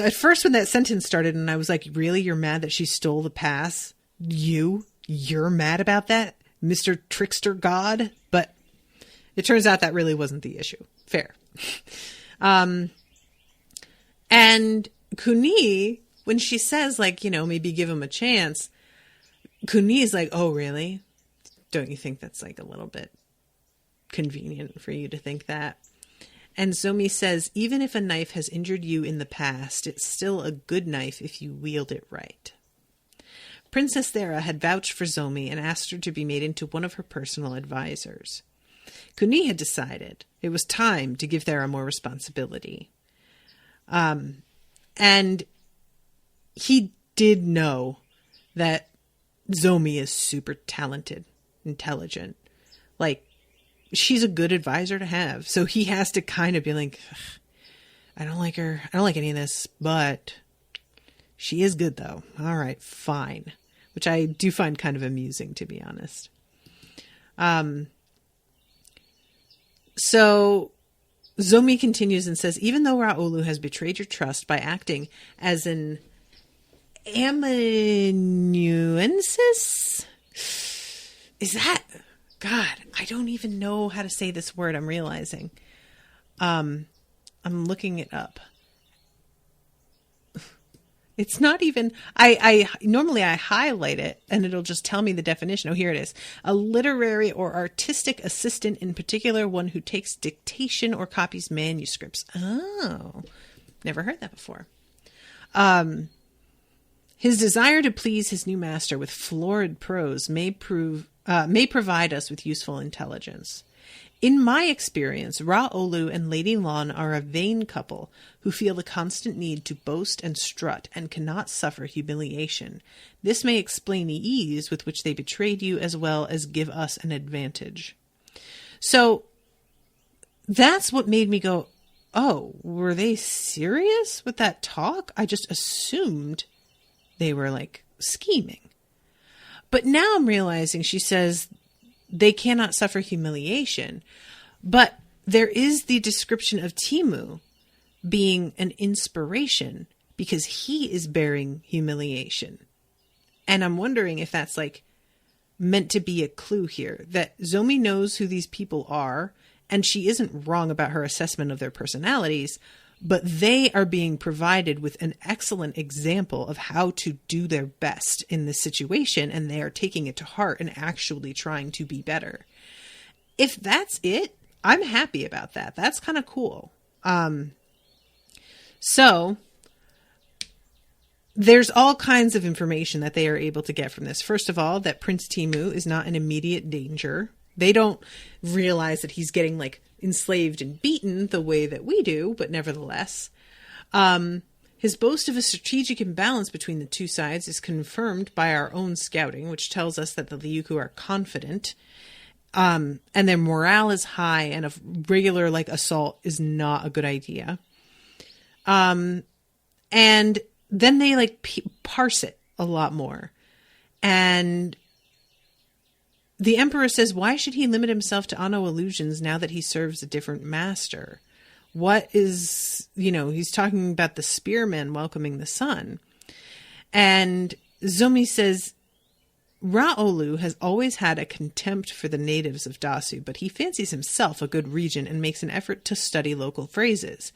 at first when that sentence started and I was like, really, you're mad that she stole the pass? You're mad about that, Mr. Trickster God? But it turns out that really wasn't the issue. Fair. And Kuni, when she says, like, maybe give him a chance, Kuni is like, oh, really? Don't you think that's like a little bit convenient for you to think that? And Zomi says, even if a knife has injured you in the past, it's still a good knife if you wield it right. Princess Thera had vouched for Zomi and asked her to be made into one of her personal advisors. Kuni had decided it was time to give Thera more responsibility. And he did know that Zomi is super talented, intelligent. Like, she's a good advisor to have. So he has to kind of be like, I don't like her. I don't like any of this, but she is good though. All right, fine. Which I do find kind of amusing, to be honest. So Zomi continues and says, even though Raulu has betrayed your trust by acting as an amanuensis, is that... God, I don't even know how to say this word, I'm realizing. I'm looking it up. It's not even... I normally I highlight it and it'll just tell me the definition. Oh, here it is. A literary or artistic assistant, in particular one who takes dictation or copies manuscripts. Oh, never heard that before. His desire to please his new master with florid prose may provide us with useful intelligence. In my experience, Ra-Olu and Lady Lon are a vain couple who feel the constant need to boast and strut and cannot suffer humiliation. This may explain the ease with which they betrayed you as well as give us an advantage. So that's what made me go, oh, were they serious with that talk? I just assumed they were like scheming. But now I'm realizing she says they cannot suffer humiliation. But there is the description of Timu being an inspiration because he is bearing humiliation. And I'm wondering if that's like meant to be a clue here, that Zomi knows who these people are and she isn't wrong about her assessment of their personalities, but they are being provided with an excellent example of how to do their best in this situation, and they are taking it to heart and actually trying to be better. If that's it, I'm happy about that. That's kind of cool. So there's all kinds of information that they are able to get from this. First of all, that Prince Timu is not in immediate danger. They don't realize that he's getting like enslaved and beaten the way that we do, but nevertheless, his boast of a strategic imbalance between the two sides is confirmed by our own scouting, which tells us that the Ryukyu are confident. And their morale is high, and a regular like assault is not a good idea. And then they like parse it a lot more. And the emperor says, why should he limit himself to Ano illusions now that he serves a different master? What is, he's talking about the spearmen welcoming the sun. And Zomi says, Ra'olu has always had a contempt for the natives of Dasu, but he fancies himself a good regent and makes an effort to study local phrases.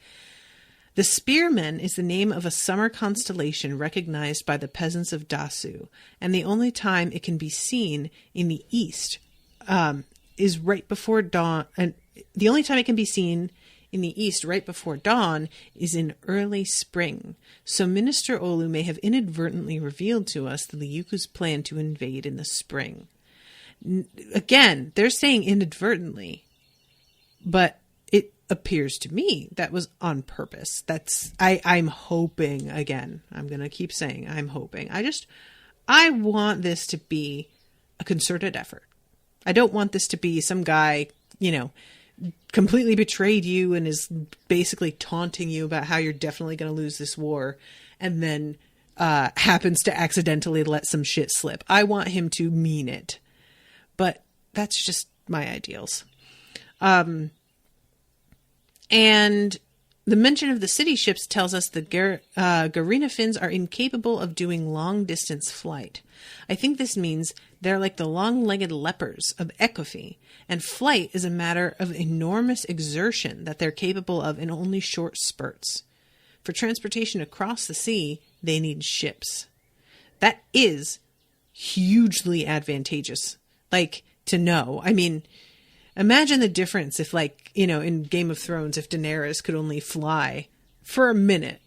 The spearmen is the name of a summer constellation recognized by the peasants of Dasu, and the only time it can be seen in the east is right before dawn. And the only time it can be seen in the east right before dawn is in early spring. So Minister Olu may have inadvertently revealed to us the Liuku's plan to invade in the spring. Again, they're saying inadvertently, but it appears to me that was on purpose. I'm hoping, again, I'm going to keep saying I'm hoping. I want this to be a concerted effort. I don't want this to be some guy, completely betrayed you and is basically taunting you about how you're definitely going to lose this war, and then happens to accidentally let some shit slip. I want him to mean it. But that's just my ideals. And the mention of the city ships tells us the Garina Finns are incapable of doing long-distance flight. I think this means they're like the long-legged lepers of Ekofi, and flight is a matter of enormous exertion that they're capable of in only short spurts. For transportation across the sea, they need ships. That is hugely advantageous, to know. I mean, imagine the difference if, in Game of Thrones, if Daenerys could only fly for a minute.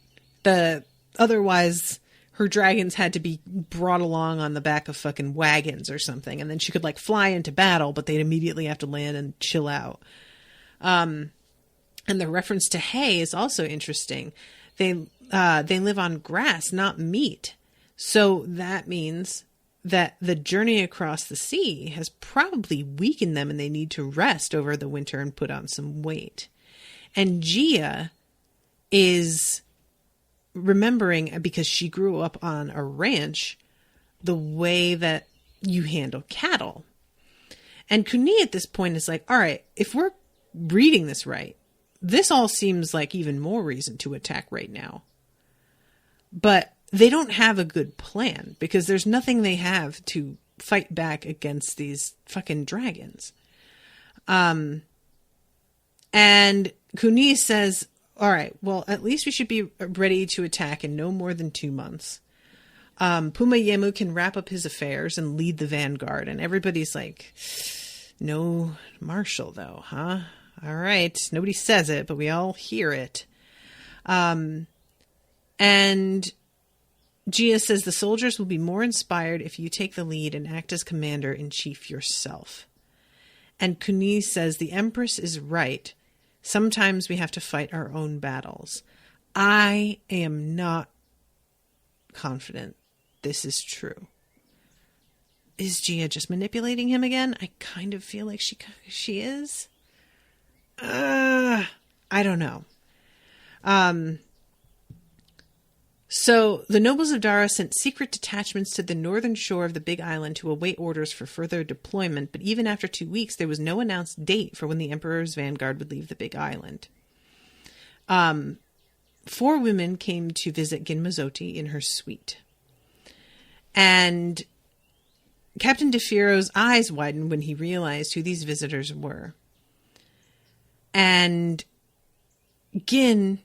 Otherwise, her dragons had to be brought along on the back of fucking wagons or something, and then she could fly into battle, but they'd immediately have to land and chill out. And the reference to hay is also interesting. They live on grass, not meat. So that means that the journey across the sea has probably weakened them, and they need to rest over the winter and put on some weight. And Gia is remembering, because she grew up on a ranch, the way that you handle cattle. And Kuni at this point is like, all right, if we're reading this right, this all seems like even more reason to attack right now. But they don't have a good plan, because there's nothing they have to fight back against these fucking dragons. And Kuni says, all right, well, at least we should be ready to attack in no more than 2 months. Puma Yemu can wrap up his affairs and lead the vanguard. And everybody's like, no marshal, though, huh? All right. Nobody says it, but we all hear it. And Gia says the soldiers will be more inspired if you take the lead and act as commander-in-chief yourself. And Kuni says the Empress is right. Sometimes we have to fight our own battles. I am not confident this is true. Is Gia just manipulating him again? I kind of feel like she is. I don't know. So the nobles of Dara sent secret detachments to the northern shore of the Big Island to await orders for further deployment, but even after 2 weeks, there was no announced date for when the Emperor's vanguard would leave the Big Island. 4 women came to visit Ginmazoti in her suite. And Captain DeFiro's eyes widened when he realized who these visitors were. And Gin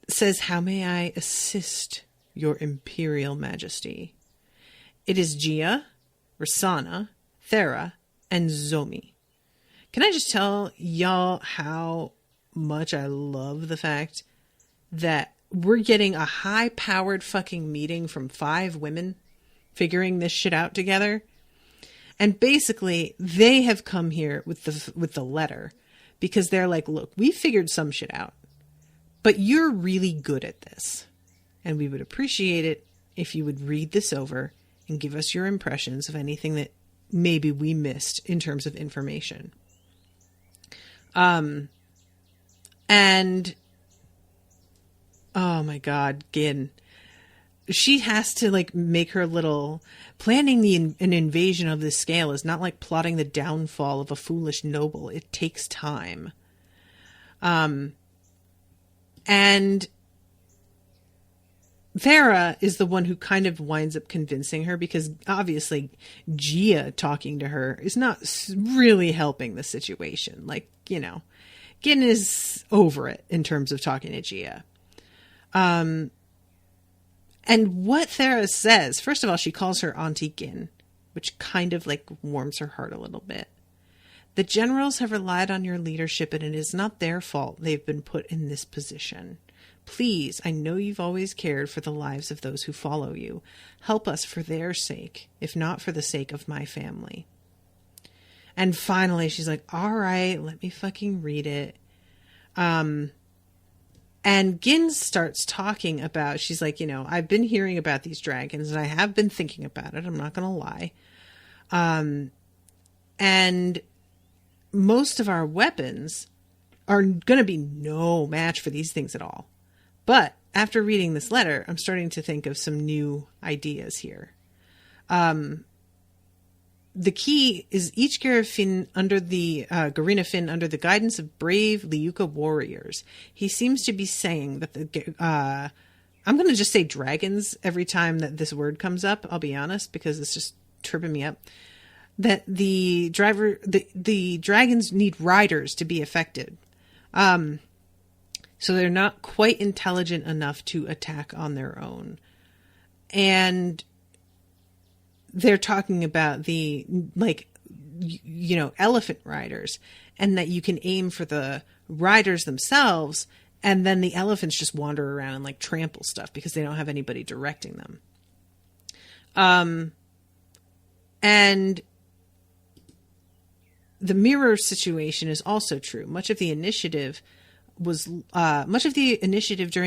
says, "How may I assist your Imperial Majesty?" It is Gia, Rasana, Thera, and Zomi. Can I just tell y'all how much I love the fact that we're getting a high-powered fucking meeting from 5 women figuring this shit out together? And basically, they have come here with the letter because they're like, look, we figured some shit out. But you're really good at this, and we would appreciate it if you would read this over and give us your impressions of anything that maybe we missed in terms of information. And oh my God, Gin. She has to like make her little planning an invasion of this scale is not like plotting the downfall of a foolish noble. It takes time. And Vera is the one who kind of winds up convincing her, because obviously Gia talking to her is not really helping the situation. Like, you know, Gin is over it in terms of talking to Gia. And what Thera says, first of all, she calls her Auntie Gin, which kind of like warms her heart a little bit. The generals have relied on your leadership, and it is not their fault they've been put in this position. Please, I know you've always cared for the lives of those who follow you. Help us for their sake, if not for the sake of my family. And finally, she's like, all right, let me fucking read it. And Gin starts talking about, she's like, you know, I've been hearing about these dragons and I have been thinking about it. I'm not going to lie. And most of our weapons are going to be no match for these things at all. But after reading this letter, I'm starting to think of some new ideas here. The key is each Garina under the guidance of brave Liuka warriors. He seems to be saying that I'm going to just say dragons every time that this word comes up. I'll be honest, because it's just tripping me up. That the dragons need riders to be effective. So they're not quite intelligent enough to attack on their own. And they're talking about the, like, you know, elephant riders, and that you can aim for the riders themselves, and then the elephants just wander around and like trample stuff because they don't have anybody directing them. And the mirror situation is also true. Much of the initiative during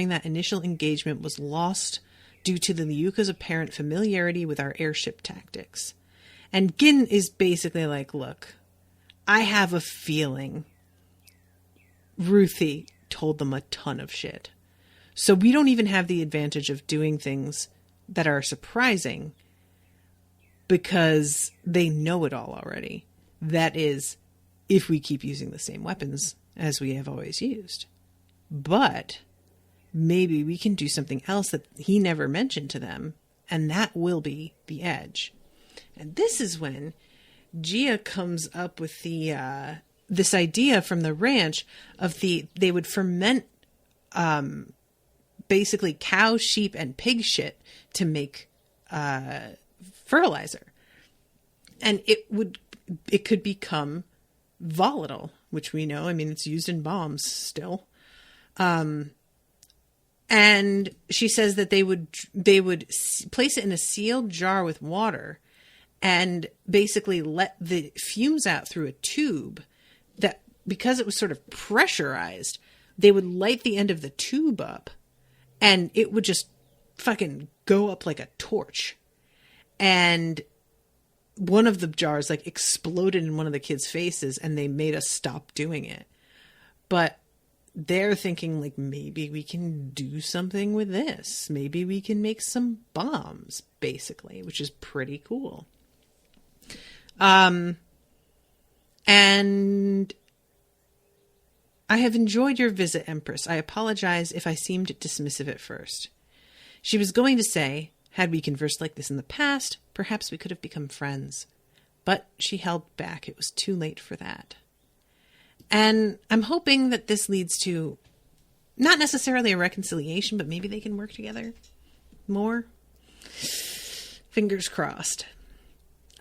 that initial engagement was lost due to the Liuka's apparent familiarity with our airship tactics. And Gin is basically like, look, I have a feeling Ruthie told them a ton of shit. So we don't even have the advantage of doing things that are surprising because they know it all already. That is, if we keep using the same weapons as we have always used. But maybe we can do something else that he never mentioned to them, and that will be the edge. And this is when Gia comes up with the this idea from the ranch of they would ferment basically cow, sheep, and pig shit to make fertilizer. And it could become volatile, which we know, I mean, it's used in bombs still. And she says that they would place it in a sealed jar with water and basically let the fumes out through a tube that, because it was sort of pressurized, they would light the end of the tube up and it would just fucking go up like a torch. And one of the jars like exploded in one of the kids' faces and they made us stop doing it. But they're thinking like, maybe we can do something with this. Maybe we can make some bombs, basically, which is pretty cool. And I have enjoyed your visit, Empress. I apologize if I seemed dismissive at first. She was going to say, had we conversed like this in the past, perhaps we could have become friends. But she held back. It was too late for that. And I'm hoping that this leads to not necessarily a reconciliation, but maybe they can work together more. Fingers crossed.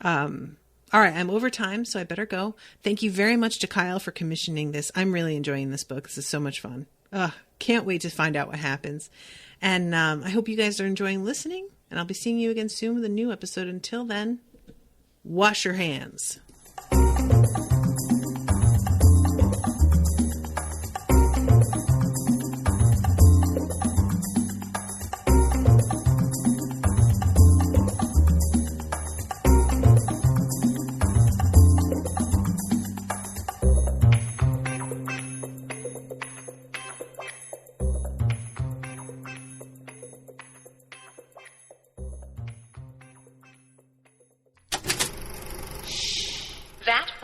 All right, I'm over time, so I better go. Thank you very much to Kyle for commissioning this. I'm really enjoying this book. This is so much fun. Can't wait to find out what happens. And I hope you guys are enjoying listening, and I'll be seeing you again soon with a new episode. Until then, wash your hands.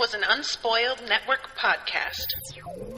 was an Unspoiled Network podcast.